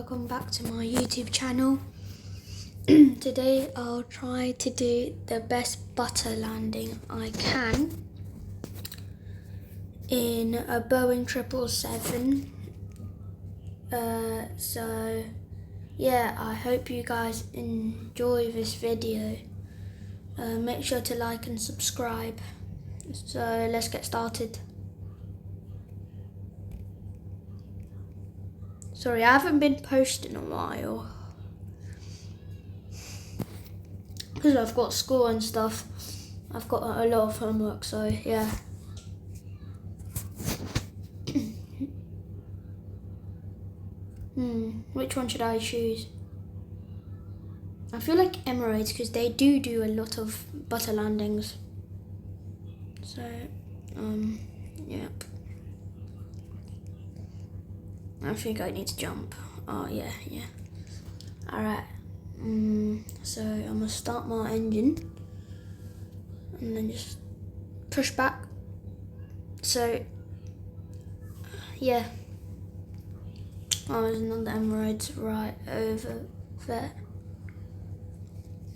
welcome back to my YouTube channel. Today I'll try to do the best butter landing I can in a Boeing 777. So yeah, I hope you guys enjoy this video. Make sure to like and subscribe. So let's get started. Sorry, I haven't been posting in a while because I've got school and stuff. I've got a lot of homework, so yeah. Which one should I choose? I feel like Emirates because they do a lot of butter landings. So, yeah. I think I need to jump. Oh, yeah. Alright. So I'm gonna start my engine and then just push back. So, yeah. Oh, there's another Emirates right over there.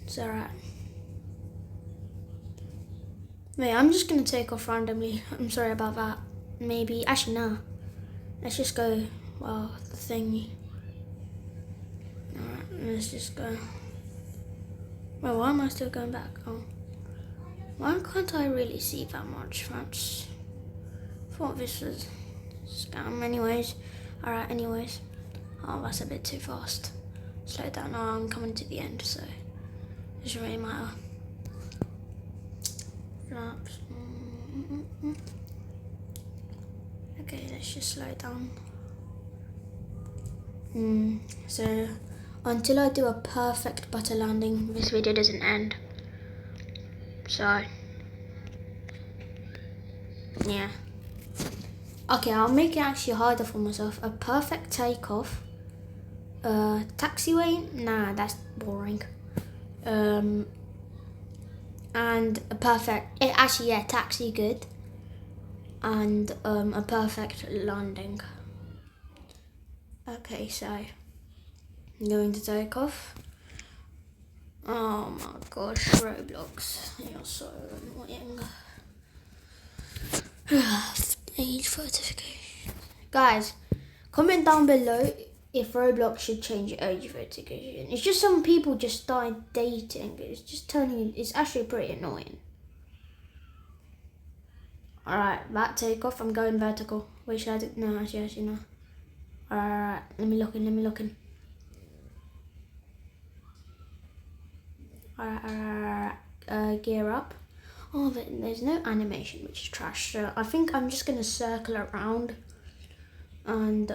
It's alright. Wait, I'm just gonna take off randomly. I'm sorry about that. Maybe, actually no. Let's just go, well, the thingy. Alright, let's just go. Well, why am I still going back? Oh. Why can't I really see that much? That's... I thought this was scam anyways. Alright, anyways. Oh, that's a bit too fast. Slow down. Oh, I'm coming to the end, so it doesn't really matter. Flaps. Okay, let's just slow down. So until I do a perfect butter landing, this video doesn't end. So yeah. Okay, I'll make it actually harder for myself. A perfect takeoff. Taxiway? Nah, that's boring. And a perfect, actually yeah, taxi good. And a perfect landing. Okay, so I'm going to take off. Oh my gosh, Roblox, you're so annoying. Age certification. Guys, comment down below if Roblox should change age verification. It's just some people just started dating. It's just it's actually pretty annoying. Alright, that takeoff, I'm going vertical. Wait, should I do? No, actually no. Alright, let me look in. Alright, gear up. Oh, there's no animation, which is trash. So I think I'm just gonna circle around. And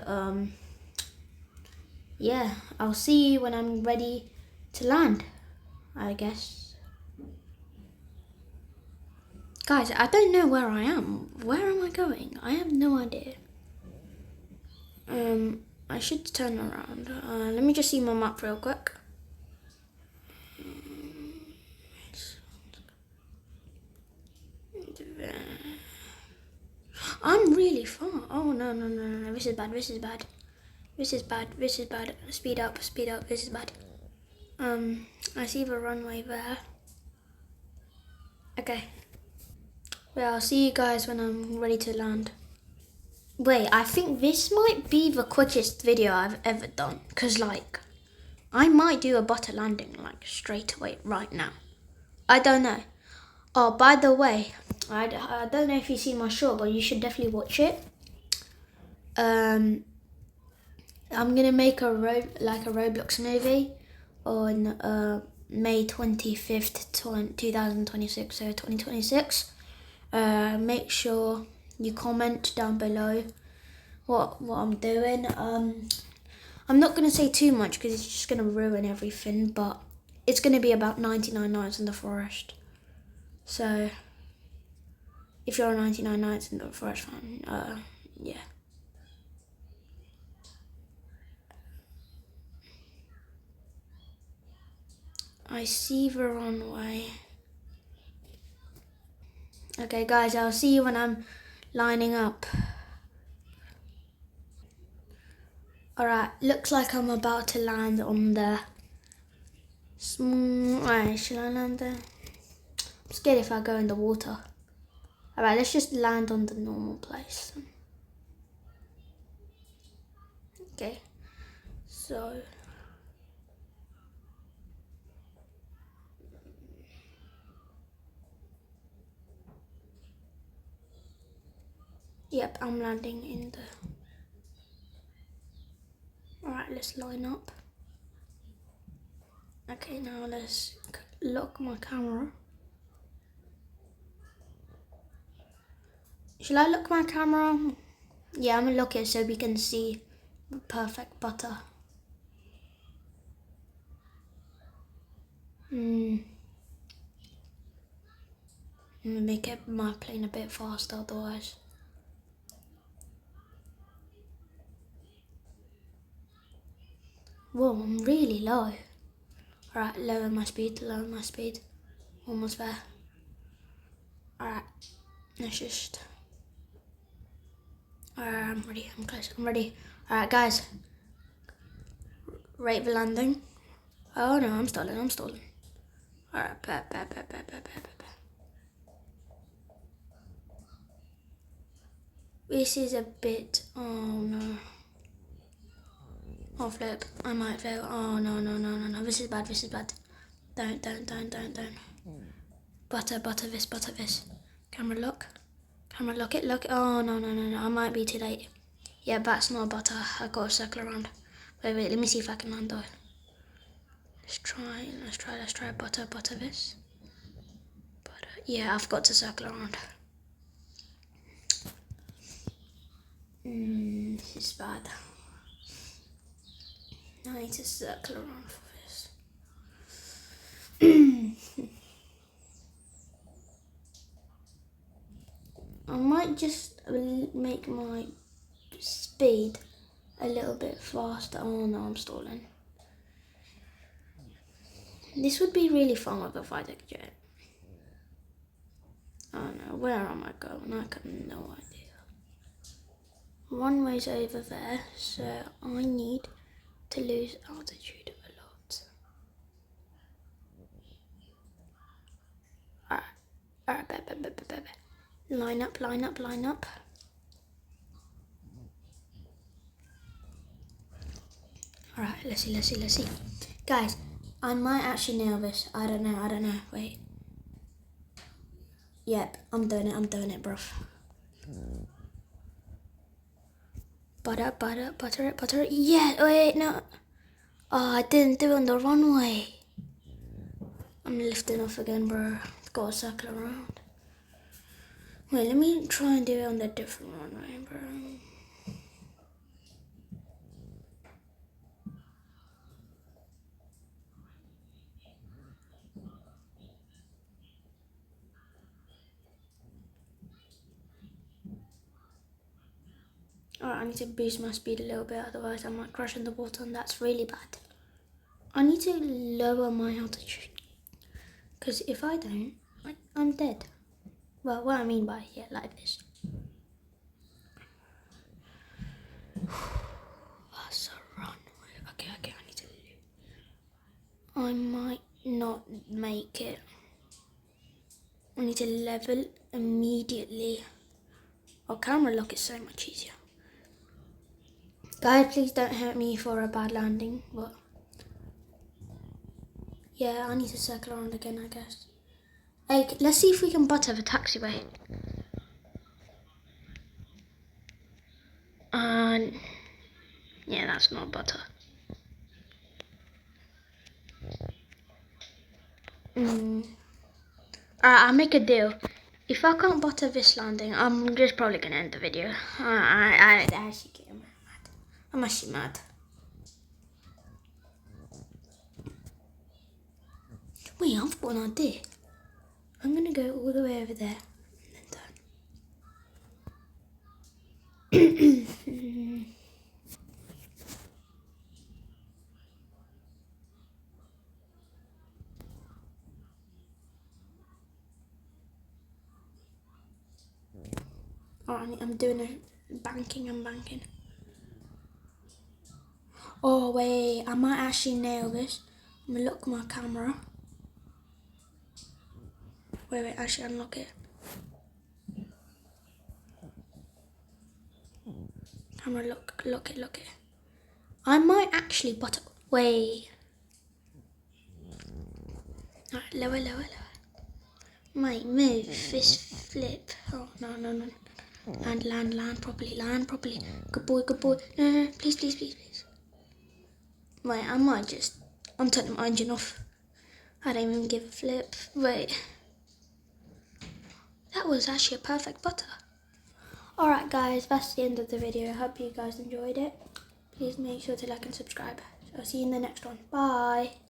yeah, I'll see you when I'm ready to land, I guess. Guys, I don't know where I am. Where am I going? I have no idea. I should turn around. Let me just see my map real quick. I'm really far. Oh, no. This is bad. Speed up. This is bad. I see the runway there. Okay. Well, I'll see you guys when I'm ready to land. Wait, I think this might be the quickest video I've ever done. Because, like, I might do a butter landing, like, straight away right now. I don't know. Oh, by the way, I don't know if you've seen my short, but you should definitely watch it. I'm gonna make a Roblox movie on May 25th, 2026. So 2026. Make sure you comment down below what I'm doing. I'm not gonna say too much because it's just gonna ruin everything, but it's gonna be about 99 nights in the forest. So if you're a 99 Nights in the Forest fan, yeah. I see the runway. Okay, guys, I'll see you when I'm lining up. Alright, looks like I'm about to land on the Alright, should I land there? I'm scared if I go in the water. Alright, let's just land on the normal place. Okay, so yep, I'm landing in the... Alright, let's line up. Okay, now let's lock my camera. Should I lock my camera? Yeah, I'm gonna lock it so we can see the perfect butter. I'm gonna make my plane a bit faster otherwise. Whoa, I'm really low. Alright, lower my speed, Almost there. Alright, let's just... Alright, I'm ready, I'm close, I'm ready. Alright guys, rate the landing. Oh no, I'm stalling. Alright, This is a bit, oh no. Oh flip, I might fail. Oh no, this is bad. Don't. Butter this. Camera lock it. Oh no, I might be too late. Yeah, that's not butter, I gotta circle around. Wait, let me see if I can land on. Let's try butter this. Yeah, I've got to circle around. This is bad. I need to circle around for this. I might just make my speed a little bit faster. Oh no, I'm stalling. This would be really fun with a fighter jet. Oh no, where am I going? I have no idea. Runway's over there, so I need to lose altitude a lot. Alright, line up. Alright, let's see. Guys, I might actually nail this. I don't know. Wait. Yep, I'm doing it, bruv. Butter it. Yeah, wait, no. Oh, I didn't do it on the runway. I'm lifting off again, bro. Gotta circle around. Wait, let me try and do it on the different runway, bro. Alright, I need to boost my speed a little bit, otherwise I might crash in the water, and that's really bad. I need to lower my altitude, because if I don't, I'm dead. Well, what I mean by like this. That's a runway. Okay, I need to... I might not make it. I need to level immediately. Oh, camera lock is so much easier. Guys, please don't hurt me for a bad landing. What? Yeah, I need to circle around again, I guess. Hey, let's see if we can butter the taxiway. Yeah, that's not butter. Alright, I'll make a deal. If I can't butter this landing, I'm just probably gonna end the video. I actually get mad. I'm actually mad. Wait, I've got an idea. I'm gonna go all the way over there and then turn. Alright, I'm doing a banking. Oh wait, I might actually nail this. I'm gonna lock my camera. Wait, actually unlock it. Camera, lock it. I might actually butter. Wait. Alright, lower. Mate, move. This flip. Oh, no. Land properly. Good boy. No, please. Wait, I might just. I'm turning my engine off. I don't even give a flip. Wait. That was actually a perfect butter. Alright guys, that's the end of the video. I hope you guys enjoyed it. Please make sure to like and subscribe. I'll see you in the next one. Bye.